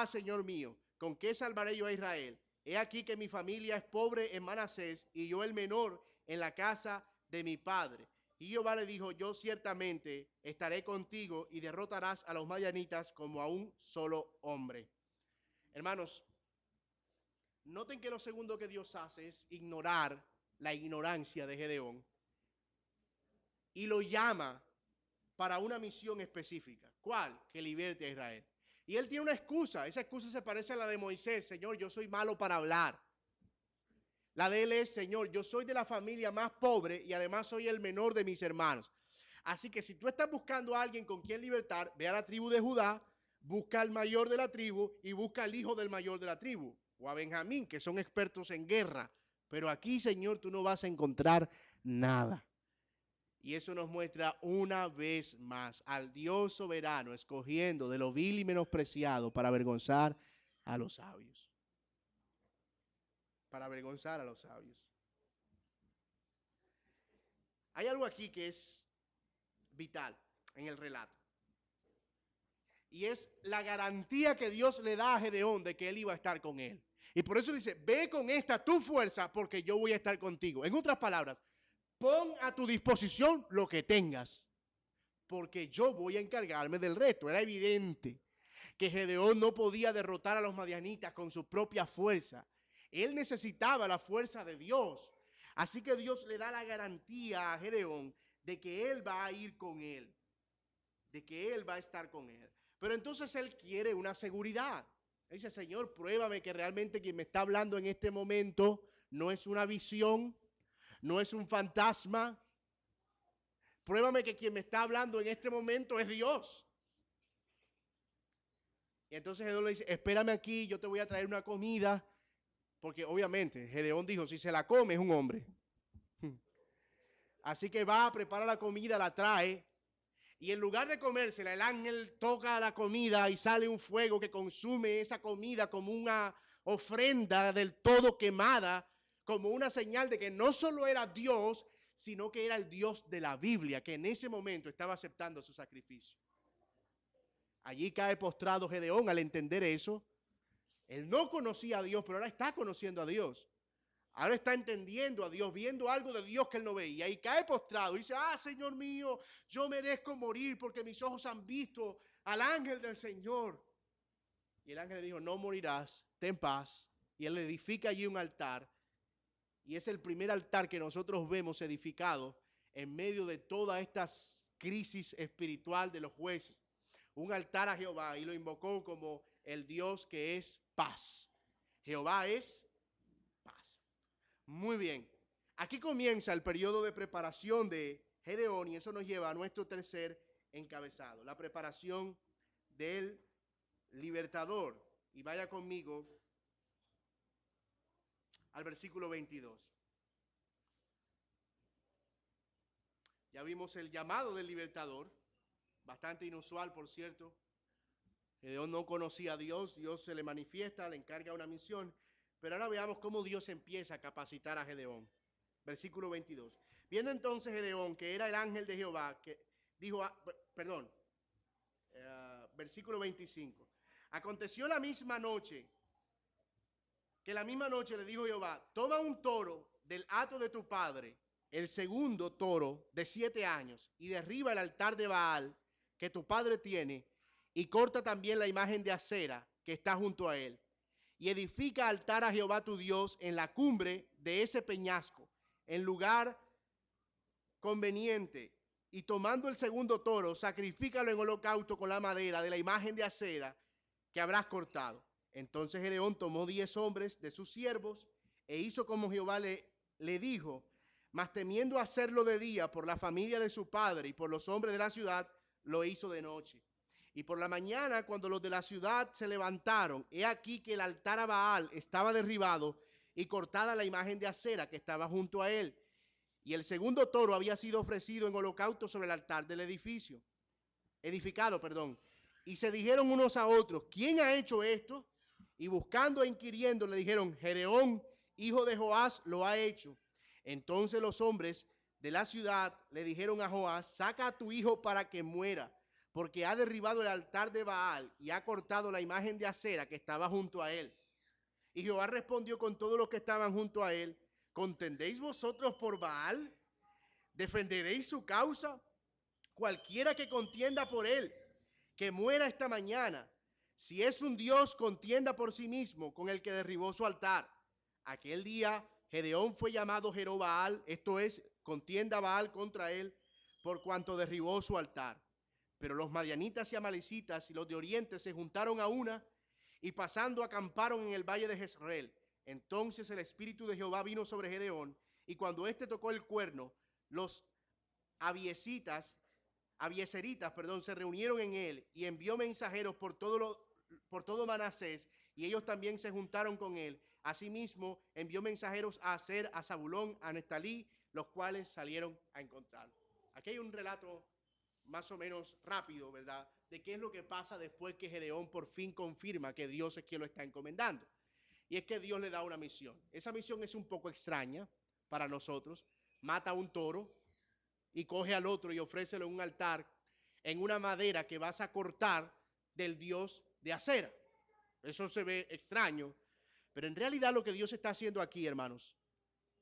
Señor mío, ¿con qué salvaré yo a Israel? He aquí que mi familia es pobre en Manasés y yo el menor en la casa de mi padre. Y Jehová le dijo, yo ciertamente estaré contigo y derrotarás a los madianitas como a un solo hombre. Hermanos, noten que lo segundo que Dios hace es ignorar la ignorancia de Gedeón y lo llama para una misión específica. ¿Cuál? Que liberte a Israel. Y él tiene una excusa. Esa excusa se parece a la de Moisés. Señor, yo soy malo para hablar. La de él es, Señor, yo soy de la familia más pobre y además soy el menor de mis hermanos. Así que si tú estás buscando a alguien con quien libertar, ve a la tribu de Judá, busca al mayor de la tribu y busca al hijo del mayor de la tribu, o a Benjamín, que son expertos en guerra. Pero aquí, Señor, tú no vas a encontrar nada. Y eso nos muestra una vez más al Dios soberano escogiendo de lo vil y menospreciado para avergonzar a los sabios. Para avergonzar a los sabios. Hay algo aquí que es vital en el relato. Y es la garantía que Dios le da a Gedeón de que él iba a estar con él. Y por eso dice, ve con esta tu fuerza porque yo voy a estar contigo. En otras palabras, pon a tu disposición lo que tengas, porque yo voy a encargarme del resto. Era evidente que Gedeón no podía derrotar a los madianitas con su propia fuerza. Él necesitaba la fuerza de Dios. Así que Dios le da la garantía a Gedeón de que él va a ir con él, de que él va a estar con él. Pero entonces él quiere una seguridad. Él dice, Señor, pruébame que realmente quien me está hablando en este momento no es una visión, no es un fantasma. Pruébame que quien me está hablando en este momento es Dios. Y entonces Gedeón le dice, espérame aquí, yo te voy a traer una comida. Porque obviamente Gedeón dijo, si se la come es un hombre. Así que va, prepara la comida, la trae. Y en lugar de comérsela, el ángel toca la comida y sale un fuego que consume esa comida como una ofrenda del todo quemada, como una señal de que no solo era Dios, sino que era el Dios de la Biblia, que en ese momento estaba aceptando su sacrificio. Allí cae postrado Gedeón al entender eso. Él no conocía a Dios, pero ahora está conociendo a Dios. Ahora está entendiendo a Dios, viendo algo de Dios que él no veía. Y cae postrado y dice, Señor mío, yo merezco morir porque mis ojos han visto al ángel del Señor. Y el ángel le dijo, no morirás, ten paz. Y él edifica allí un altar. Y es el primer altar que nosotros vemos edificado en medio de toda esta crisis espiritual de los jueces. Un altar a Jehová, y lo invocó como el Dios que es paz. Jehová es paz. Muy bien. Aquí comienza el periodo de preparación de Gedeón y eso nos lleva a nuestro tercer encabezado, la preparación del libertador. Y vaya conmigo al versículo 22. Ya vimos el llamado del libertador, bastante inusual, por cierto. Gedeón no conocía a Dios, Dios se le manifiesta, le encarga una misión. Pero ahora veamos cómo Dios empieza a capacitar a Gedeón. Versículo 22. Viendo entonces Gedeón, que era el ángel de Jehová, que dijo, versículo 25. Aconteció la misma noche, que la misma noche le dijo Jehová, toma un toro del hato de tu padre, el segundo toro de 7 años, y derriba el altar de Baal que tu padre tiene, y corta también la imagen de acera que está junto a él, y edifica altar a Jehová tu Dios en la cumbre de ese peñasco, en lugar conveniente, y tomando el segundo toro, sacrifícalo en holocausto con la madera de la imagen de acera que habrás cortado. Entonces Gedeón tomó 10 hombres de sus siervos e hizo como Jehová le dijo, mas temiendo hacerlo de día por la familia de su padre y por los hombres de la ciudad, lo hizo de noche. Y por la mañana, cuando los de la ciudad se levantaron, he aquí que el altar a Baal estaba derribado y cortada la imagen de acera que estaba junto a él. Y el segundo toro había sido ofrecido en holocausto sobre el altar del edificado. Y se dijeron unos a otros, ¿quién ha hecho esto? Y buscando e inquiriendo le dijeron, Gedeón, hijo de Joás, lo ha hecho. Entonces los hombres de la ciudad le dijeron a Joás, saca a tu hijo para que muera, porque ha derribado el altar de Baal y ha cortado la imagen de acera que estaba junto a él. Y Jehová respondió con todos los que estaban junto a él, ¿contendéis vosotros por Baal? ¿Defenderéis su causa? Cualquiera que contienda por él, que muera esta mañana. Si es un Dios, contienda por sí mismo con el que derribó su altar. Aquel día Gedeón fue llamado Jerobaal, esto es, contienda Baal contra él, por cuanto derribó su altar. Pero los madianitas y amalecitas y los de oriente se juntaron a una y pasando acamparon en el valle de Jezreel. Entonces el espíritu de Jehová vino sobre Gedeón y cuando éste tocó el cuerno, los abieseritas, se reunieron en él y envió mensajeros por todo Manasés y ellos también se juntaron con él. Asimismo envió mensajeros a Aser, a Zabulón, a Neftalí, los cuales salieron a encontrarlo. Aquí hay un relato más o menos rápido, ¿verdad? De qué es lo que pasa después que Gedeón por fin confirma que Dios es quien lo está encomendando. Y es que Dios le da una misión. Esa misión es un poco extraña para nosotros. Mata a un toro y coge al otro y ofrécelo en un altar en una madera que vas a cortar del dios de acera. Eso se ve extraño, pero en realidad lo que Dios está haciendo aquí, hermanos,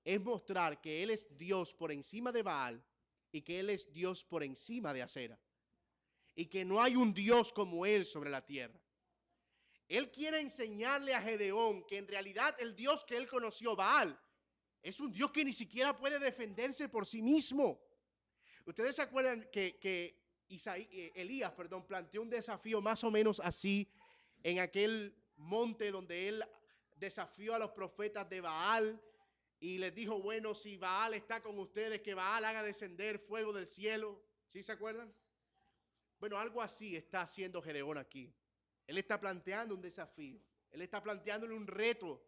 es mostrar que Él es Dios por encima de Baal y que Él es Dios por encima de acera y que no hay un Dios como Él sobre la tierra. Él quiere enseñarle a Gedeón que en realidad el Dios que él conoció, Baal, es un Dios que ni siquiera puede defenderse por sí mismo. Ustedes se acuerdan que Elías, planteó un desafío más o menos así en aquel monte donde él desafió a los profetas de Baal y les dijo, bueno, si Baal está con ustedes, que Baal haga descender fuego del cielo. ¿Sí se acuerdan? Bueno, algo así está haciendo Gedeón aquí. Él está planteando un desafío. Él está planteándole un reto,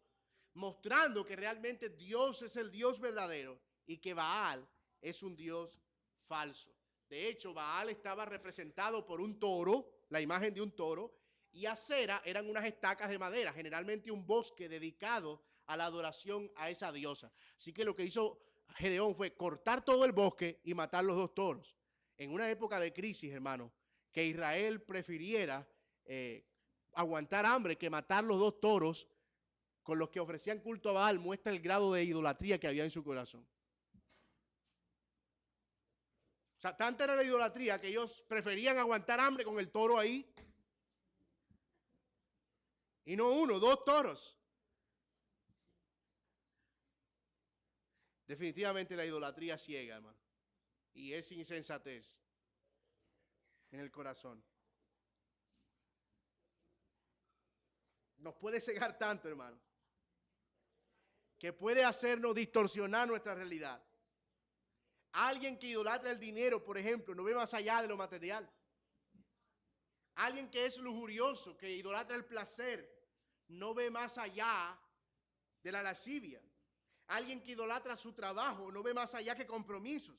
mostrando que realmente Dios es el Dios verdadero y que Baal es un Dios falso. De hecho, Baal estaba representado por un toro, la imagen de un toro, y Acera eran unas estacas de madera, generalmente un bosque dedicado a la adoración a esa diosa. Así que lo que hizo Gedeón fue cortar todo el bosque y matar los dos toros. En una época de crisis, hermano, que Israel prefiriera aguantar hambre que matar los dos toros con los que ofrecían culto a Baal, muestra el grado de idolatría que había en su corazón. O sea, tanta era la idolatría que ellos preferían aguantar hambre con el toro ahí. Y no uno, dos toros. Definitivamente la idolatría ciega, hermano. Y es insensatez en el corazón. Nos puede cegar tanto, hermano, que puede hacernos distorsionar nuestra realidad. Alguien que idolatra el dinero, por ejemplo, no ve más allá de lo material. Alguien que es lujurioso, que idolatra el placer, no ve más allá de la lascivia. Alguien que idolatra su trabajo, no ve más allá que compromisos.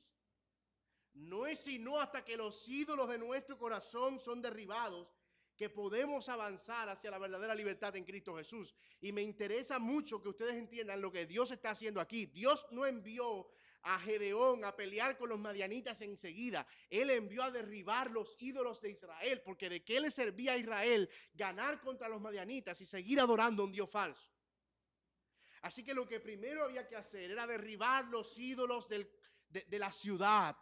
No es sino hasta que los ídolos de nuestro corazón son derribados que podemos avanzar hacia la verdadera libertad en Cristo Jesús. Y me interesa mucho que ustedes entiendan lo que Dios está haciendo aquí. Dios no envió a Gedeón a pelear con los madianitas enseguida. Él envió a derribar los ídolos de Israel, porque de qué le servía a Israel ganar contra los madianitas y seguir adorando a un Dios falso. Así que lo que primero había que hacer era derribar los ídolos de la ciudad,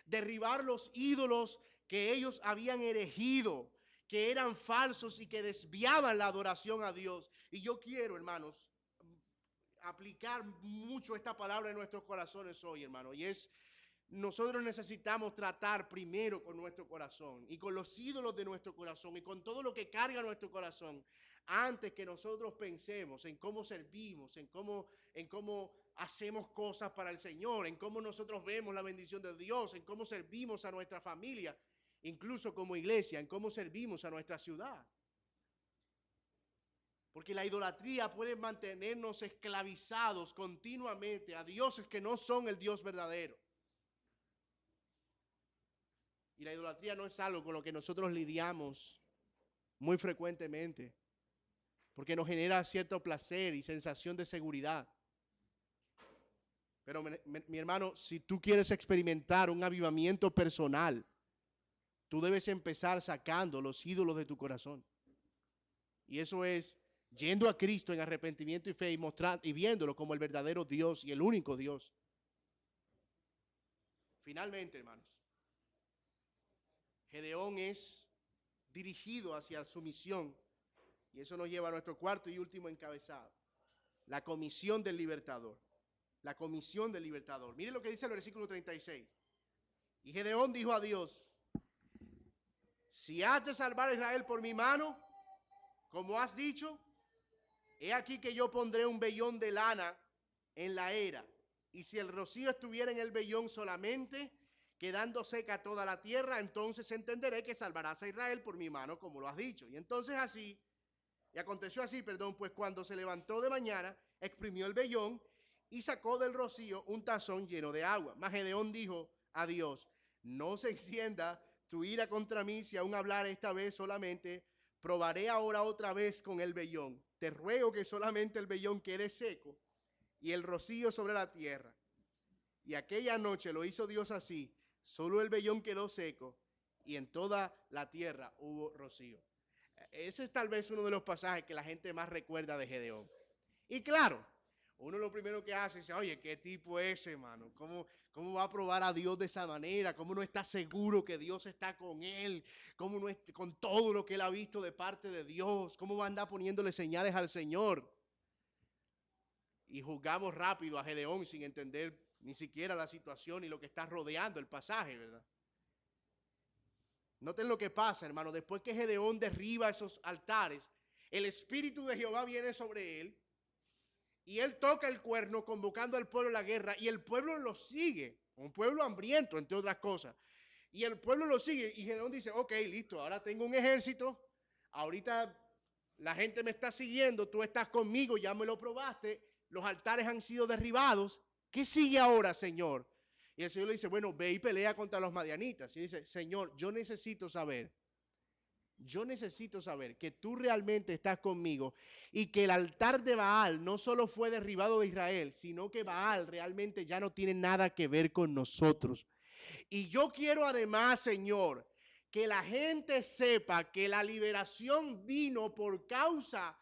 derribar los ídolos que ellos habían erigido, que eran falsos y que desviaban la adoración a Dios. Y yo quiero, hermanos, aplicar mucho esta palabra en nuestros corazones hoy, hermano, y es: nosotros necesitamos tratar primero con nuestro corazón y con los ídolos de nuestro corazón y con todo lo que carga nuestro corazón, antes que nosotros pensemos en cómo servimos, en cómo hacemos cosas para el Señor, en cómo nosotros vemos la bendición de Dios, en cómo servimos a nuestra familia, incluso como iglesia, en cómo servimos a nuestra ciudad. Porque la idolatría puede mantenernos esclavizados continuamente a dioses que no son el Dios verdadero. Y la idolatría no es algo con lo que nosotros lidiamos muy frecuentemente, porque nos genera cierto placer y sensación de seguridad. Pero mi hermano, si tú quieres experimentar un avivamiento personal, tú debes empezar sacando los ídolos de tu corazón. Y eso es yendo a Cristo en arrepentimiento y fe y viéndolo como el verdadero Dios y el único Dios. Finalmente, hermanos, Gedeón es dirigido hacia su misión, y eso nos lleva a nuestro cuarto y último encabezado: la comisión del libertador. La comisión del libertador. Miren lo que dice el versículo 36. Y Gedeón dijo a Dios: si has de salvar a Israel por mi mano, como has dicho, he aquí que yo pondré un vellón de lana en la era, y si el rocío estuviera en el vellón solamente, quedando seca toda la tierra, entonces entenderé que salvarás a Israel por mi mano, como lo has dicho. Y entonces aconteció así, pues cuando se levantó de mañana, exprimió el vellón y sacó del rocío un tazón lleno de agua. Mas Gedeón dijo a Dios, no se encienda tu ira contra mí si aún hablar esta vez solamente. Probaré ahora otra vez con el vellón. Te ruego que solamente el vellón quede seco y el rocío sobre la tierra. Y aquella noche lo hizo Dios así. Solo el vellón quedó seco y en toda la tierra hubo rocío. Ese es tal vez uno de los pasajes que la gente más recuerda de Gedeón. Y claro, uno lo primero que hace es, oye, ¿qué tipo es ese, hermano? ¿Cómo va a probar a Dios de esa manera? ¿Cómo no está seguro que Dios está con él? ¿Cómo no está con todo lo que él ha visto de parte de Dios? ¿Cómo va a andar poniéndole señales al Señor? Y juzgamos rápido a Gedeón sin entender ni siquiera la situación y lo que está rodeando el pasaje, ¿verdad? Noten lo que pasa, hermano. Después que Gedeón derriba esos altares, el Espíritu de Jehová viene sobre él y él toca el cuerno convocando al pueblo a la guerra y el pueblo lo sigue. Un pueblo hambriento, entre otras cosas. Y el pueblo lo sigue y Gedeón dice, ok, listo, ahora tengo un ejército. Ahorita la gente me está siguiendo, tú estás conmigo, ya me lo probaste. Los altares han sido derribados. ¿Qué sigue ahora, Señor? Y el Señor le dice, bueno, ve y pelea contra los madianitas. Y dice, Señor, yo necesito saber que tú realmente estás conmigo y que el altar de Baal no solo fue derribado de Israel, sino que Baal realmente ya no tiene nada que ver con nosotros. Y yo quiero además, Señor, que la gente sepa que la liberación vino por causa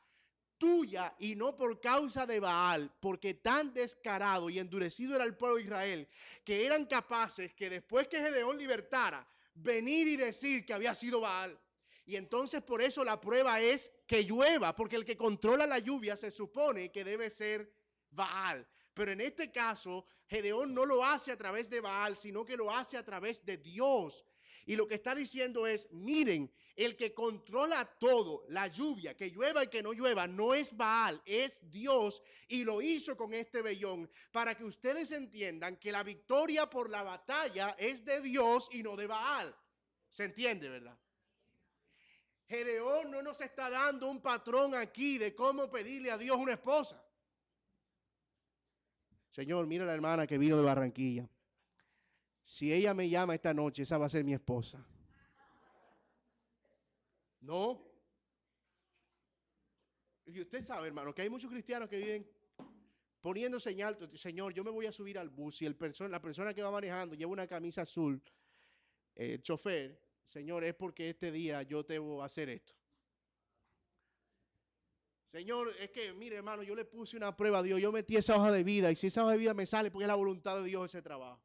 tuya y no por causa de Baal, porque tan descarado y endurecido era el pueblo de Israel que eran capaces que después que Gedeón libertara, venir y decir que había sido Baal. Y entonces por eso la prueba es que llueva, porque el que controla la lluvia se supone que debe ser Baal. Pero en este caso, Gedeón no lo hace a través de Baal, sino que lo hace a través de Dios. Y lo que está diciendo es, miren, el que controla todo, la lluvia, que llueva y que no llueva, no es Baal, es Dios. Y lo hizo con este vellón para que ustedes entiendan que la victoria por la batalla es de Dios y no de Baal. ¿Se entiende, verdad? Gedeón no nos está dando un patrón aquí de cómo pedirle a Dios una esposa. Señor, mira a la hermana que vino de Barranquilla. Si ella me llama esta noche, esa va a ser mi esposa. No. Y usted sabe, hermano, que hay muchos cristianos que viven poniendo señal. Señor, yo me voy a subir al bus y la persona que va manejando lleva una camisa azul, el chofer, Señor, es porque este día yo debo hacer esto. Señor, es que, mire, hermano, yo le puse una prueba a Dios, yo metí esa hoja de vida y si esa hoja de vida me sale, porque es la voluntad de Dios ese trabajo.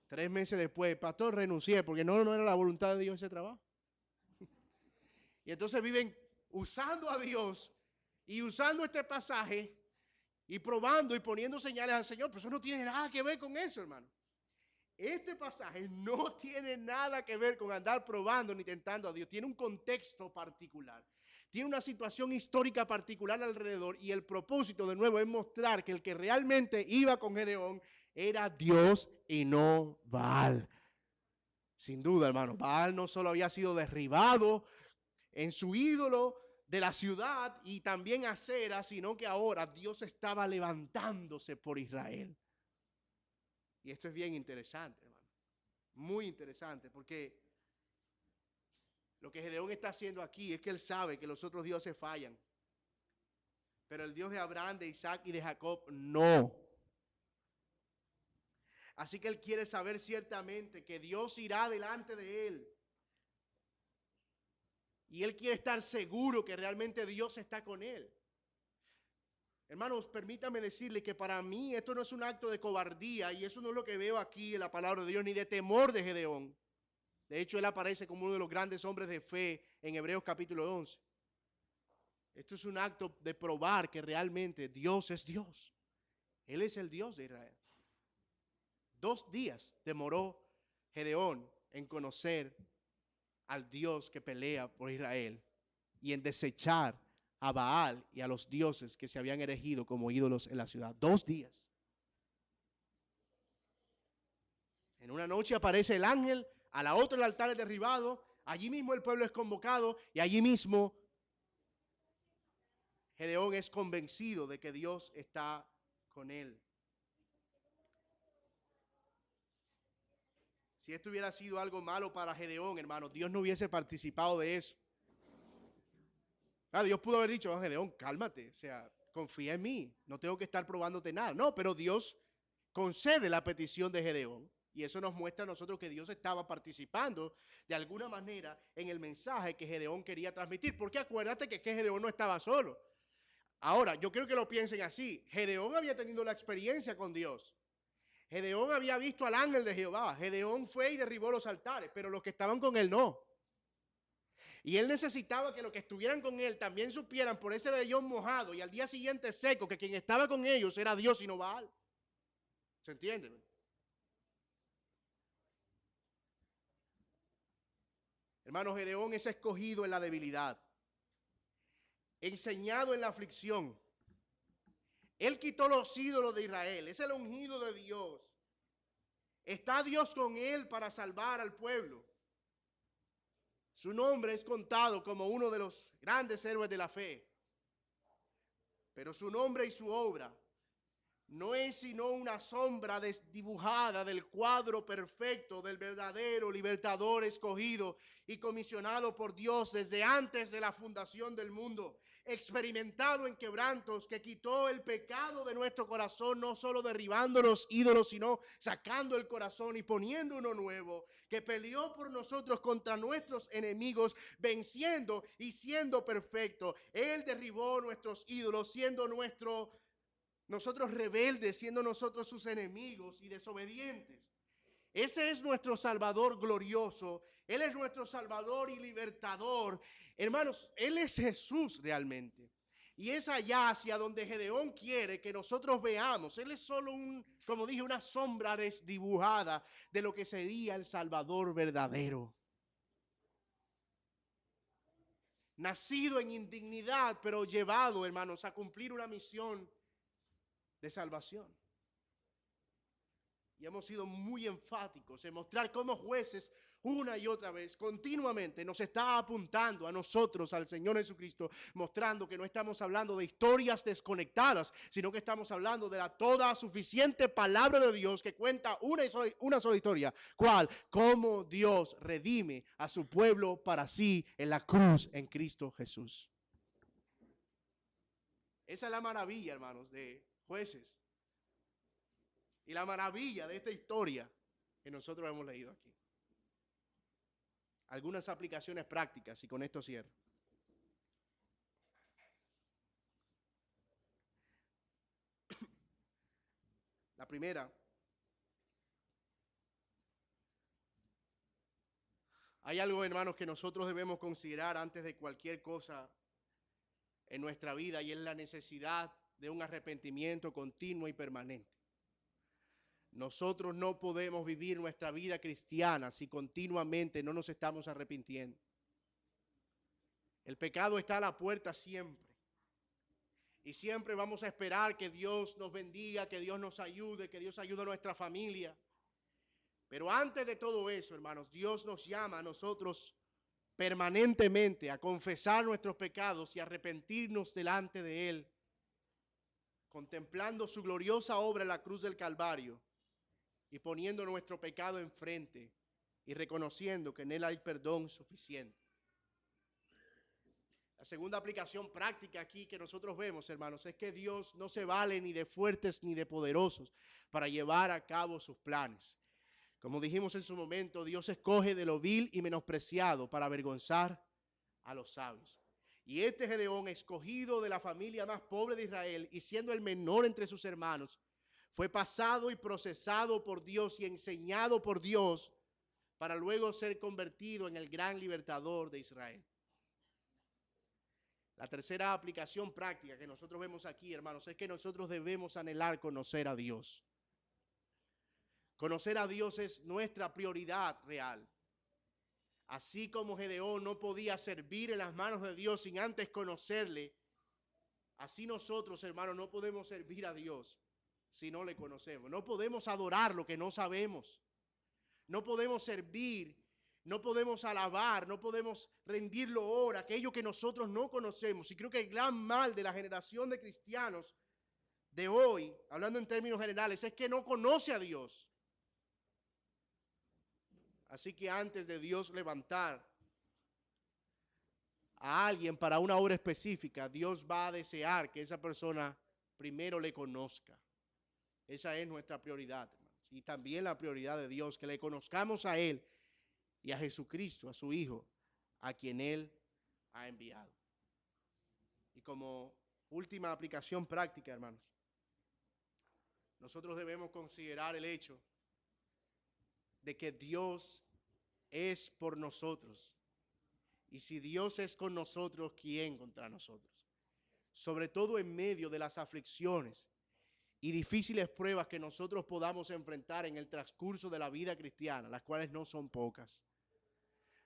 3 meses después, pastor, renuncié porque no era la voluntad de Dios ese trabajo. Y entonces viven usando a Dios y usando este pasaje y probando y poniendo señales al Señor, pero eso no tiene nada que ver con eso, hermano. Este pasaje no tiene nada que ver con andar probando ni tentando a Dios. Tiene un contexto particular. Tiene una situación histórica particular alrededor y el propósito de nuevo es mostrar que el que realmente iba con Gedeón era Dios y no Baal. Sin duda, hermano, Baal no solo había sido derribado en su ídolo de la ciudad y también Acera, sino que ahora Dios estaba levantándose por Israel. Y esto es bien interesante, hermano. Muy interesante, porque lo que Gedeón está haciendo aquí es que él sabe que los otros dioses fallan. Pero el Dios de Abraham, de Isaac y de Jacob, no. Así que él quiere saber ciertamente que Dios irá delante de él. Y él quiere estar seguro que realmente Dios está con él. Hermanos, permítame decirle que para mí esto no es un acto de cobardía y eso no es lo que veo aquí en la palabra de Dios, ni de temor de Gedeón. De hecho, él aparece como uno de los grandes hombres de fe en Hebreos capítulo 11. Esto es un acto de probar que realmente Dios es Dios. Él es el Dios de Israel. 2 días demoró Gedeón en conocer al Dios que pelea por Israel y en desechar a Baal y a los dioses que se habían erigido como ídolos en la ciudad. 2 días. En una noche aparece el ángel, a la otra el altar es derribado, allí mismo el pueblo es convocado y allí mismo Gedeón es convencido de que Dios está con él. Si esto hubiera sido algo malo para Gedeón, hermano, Dios no hubiese participado de eso. Dios pudo haber dicho, Gedeón, cálmate, o sea, confía en mí, no tengo que estar probándote nada. No, pero Dios concede la petición de Gedeón. Y eso nos muestra a nosotros que Dios estaba participando de alguna manera en el mensaje que Gedeón quería transmitir. Porque acuérdate que Gedeón no estaba solo. Ahora, yo quiero que lo piensen así. Gedeón había tenido la experiencia con Dios. Gedeón había visto al ángel de Jehová. Gedeón fue y derribó los altares, pero los que estaban con él no. Y él necesitaba que los que estuvieran con él también supieran por ese vellón mojado y al día siguiente seco que quien estaba con ellos era Dios y no Baal. ¿Se entiende? Hermano, Gedeón es escogido en la debilidad, enseñado en la aflicción. Él quitó los ídolos de Israel, es el ungido de Dios. Está Dios con él para salvar al pueblo. Su nombre es contado como uno de los grandes héroes de la fe. Pero su nombre y su obra no es sino una sombra desdibujada del cuadro perfecto del verdadero libertador escogido y comisionado por Dios desde antes de la fundación del mundo, experimentado en quebrantos, que quitó el pecado de nuestro corazón, no solo derribando los ídolos, sino sacando el corazón y poniendo uno nuevo, que peleó por nosotros contra nuestros enemigos, venciendo y siendo perfecto. Él derribó nuestros ídolos, siendo nosotros rebeldes, siendo nosotros sus enemigos y desobedientes. Ese es nuestro Salvador glorioso. Él es nuestro Salvador y libertador. Hermanos, Él es Jesús realmente. Y es allá hacia donde Gedeón quiere que nosotros veamos. Él es solo como dije, una sombra desdibujada de lo que sería el Salvador verdadero. Nacido en indignidad, pero llevado, hermanos, a cumplir una misión de salvación. Y hemos sido muy enfáticos en mostrar cómo Jueces una y otra vez, continuamente, nos está apuntando a nosotros, al Señor Jesucristo, mostrando que no estamos hablando de historias desconectadas, sino que estamos hablando de la toda suficiente palabra de Dios que cuenta una sola historia. ¿Cuál? Cómo Dios redime a su pueblo para sí en la cruz en Cristo Jesús. Esa es la maravilla, hermanos, de Jueces. Y la maravilla de esta historia que nosotros hemos leído aquí. Algunas aplicaciones prácticas y con esto cierro. La primera, hay algo, hermanos, que nosotros debemos considerar antes de cualquier cosa en nuestra vida, y es la necesidad de un arrepentimiento continuo y permanente. Nosotros no podemos vivir nuestra vida cristiana si continuamente no nos estamos arrepintiendo. El pecado está a la puerta siempre. Y siempre vamos a esperar que Dios nos bendiga, que Dios nos ayude, que Dios ayude a nuestra familia. Pero antes de todo eso, hermanos, Dios nos llama a nosotros permanentemente a confesar nuestros pecados y arrepentirnos delante de Él, contemplando su gloriosa obra en la cruz del Calvario y poniendo nuestro pecado enfrente y reconociendo que en Él hay perdón suficiente. La segunda aplicación práctica aquí que nosotros vemos, hermanos, es que Dios no se vale ni de fuertes ni de poderosos para llevar a cabo sus planes. Como dijimos en su momento, Dios escoge de lo vil y menospreciado para avergonzar a los sabios. Y este Gedeón, escogido de la familia más pobre de Israel y siendo el menor entre sus hermanos, fue pasado y procesado por Dios y enseñado por Dios para luego ser convertido en el gran libertador de Israel. La tercera aplicación práctica que nosotros vemos aquí, hermanos, es que nosotros debemos anhelar conocer a Dios. Conocer a Dios es nuestra prioridad real. Así como Gedeón no podía servir en las manos de Dios sin antes conocerle, así nosotros, hermanos, no podemos servir a Dios si no le conocemos. No podemos adorar lo que no sabemos. No podemos servir, no podemos alabar, no podemos rendirlo ahora, aquello que nosotros no conocemos. Y creo que el gran mal de la generación de cristianos de hoy, hablando en términos generales, es que no conoce a Dios. Así que antes de Dios levantar a alguien para una obra específica, Dios va a desear que esa persona primero le conozca. Esa es nuestra prioridad, hermanos. Y también la prioridad de Dios, que le conozcamos a Él y a Jesucristo, a su Hijo, a quien Él ha enviado. Y como última aplicación práctica, hermanos, nosotros debemos considerar el hecho de que Dios es por nosotros. Y si Dios es con nosotros, ¿quién contra nosotros? Sobre todo en medio de las aflicciones y difíciles pruebas que nosotros podamos enfrentar en el transcurso de la vida cristiana, las cuales no son pocas.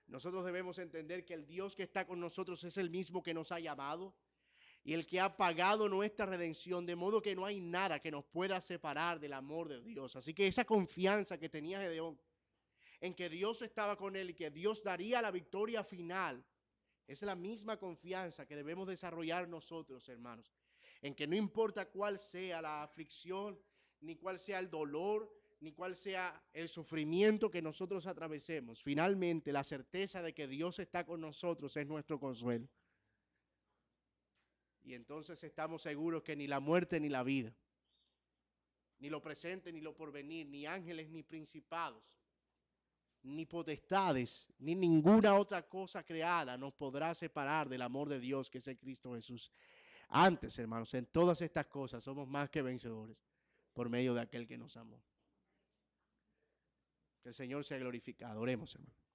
Nosotros debemos entender que el Dios que está con nosotros es el mismo que nos ha llamado y el que ha pagado nuestra redención, de modo que no hay nada que nos pueda separar del amor de Dios. Así que esa confianza que tenía Gedeón en que Dios estaba con él y que Dios daría la victoria final, es la misma confianza que debemos desarrollar nosotros, hermanos, en que no importa cuál sea la aflicción, ni cuál sea el dolor, ni cuál sea el sufrimiento que nosotros atravesemos, finalmente la certeza de que Dios está con nosotros es nuestro consuelo. Y entonces estamos seguros que ni la muerte ni la vida, ni lo presente ni lo porvenir, ni ángeles ni principados, ni potestades, ni ninguna otra cosa creada nos podrá separar del amor de Dios que es en Cristo Jesús. Antes, hermanos, en todas estas cosas somos más que vencedores por medio de aquel que nos amó. Que el Señor sea glorificado. Oremos, hermanos.